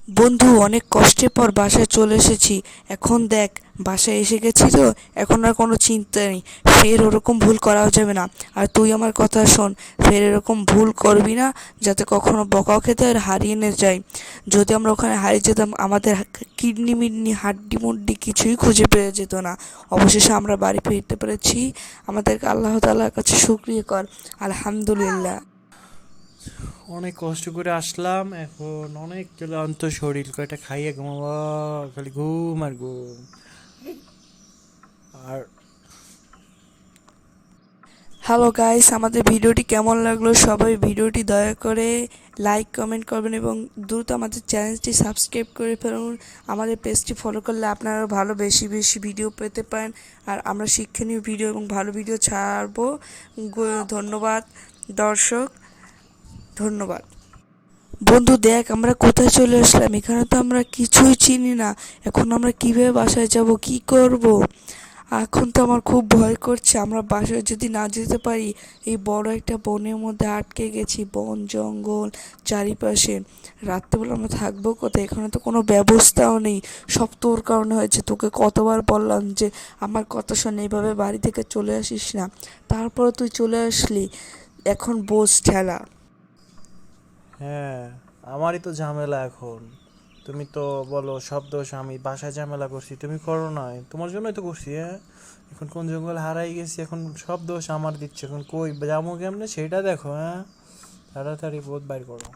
বন্ধু, অনেক কষ্টের পর বাসায় চলে এসেছি। এখন দেখ, বাসায় এসে গেছি তো, এখন আর কোনো চিন্তা নেই। ফের ওরকম ভুল করাও যাবে না। আর তুই আমার কথা শোন, ফের এরকম ভুল করবি না, যাতে কখনো বকাও খেতে আর হারিয়ে না যাই। যদি আমরা ওখানে হারিয়ে যেতাম, আমাদের কিডনি মিডনি হাড্ডি মুড্ডি কিছুই খুঁজে পেয়ে যেত না। অবশেষে আমরা বাড়ি ফিরতে পেরেছি। আমাদেরকে আল্লাহ তাআলার কাছে শুকরিয়া কর। আলহামদুলিল্লাহ। অনেক কষ্ট করে আসলাম, এখন অনেক ক্লান্ত শরীর, কয়টা খাইয়ে ঘুমাবো, খালি ঘুম আর ঘুম। আর হ্যালো গাইস, আমাদের ভিডিওটি কেমন লাগলো? সবাই ভিডিওটি দয়া করে লাইক কমেন্ট করবেন এবং দ্রুত আমাদের চ্যানেলটি সাবস্ক্রাইব করে ফেলুন। আমাদের পেজটি ফলো করলে আপনারা ভালো বেশি বেশি ভিডিও পেতে পারেন। আর আমরা শিক্ষণীয় ভিডিও এবং ভালো ভিডিও ছাড়বো। ধন্যবাদ দর্শক, ধন্যবাদ। বন্ধু দেখ, আমরা কোথায় চলে আসলাম। এখানে তো আমরা কিছুই চিনি না। এখন আমরা কিভাবে বাসায় যাব, কি করব? এখন তো আমার খুব ভয় করছে। আমরা বাসায় যদি না যেতে পারি, এই বড় একটা বনের মধ্যে আটকে গেছি, বন জঙ্গল চারিপাশে। রাত্রেবেলা আমরা থাকবো কোথায়? এখানে তো কোনো ব্যবস্থাও নেই। সব তোর কারণে হয়েছে। তোকে কতবার বললাম যে আমার কথা শোন, এইভাবে বাড়ি থেকে চলে আসিস না। তারপরে তুই চলে আসলি। এখন বোঝ ঠেলা। হ্যাঁ, আমারই তো ঝামেলা এখন। তুমি তো বলো সব দোষ আমি, বাসায় ঝামেলা করছি, তুমি করো নাই, তোমার জন্যই তো করছি। হ্যাঁ, এখন কোন জঙ্গল হারাই গেছি, এখন সব দোষ আমার দিচ্ছে। এখন কই যাবো কেমনে সেটা দেখো। হ্যাঁ, তাড়াতাড়ি বোধ বাইর করো।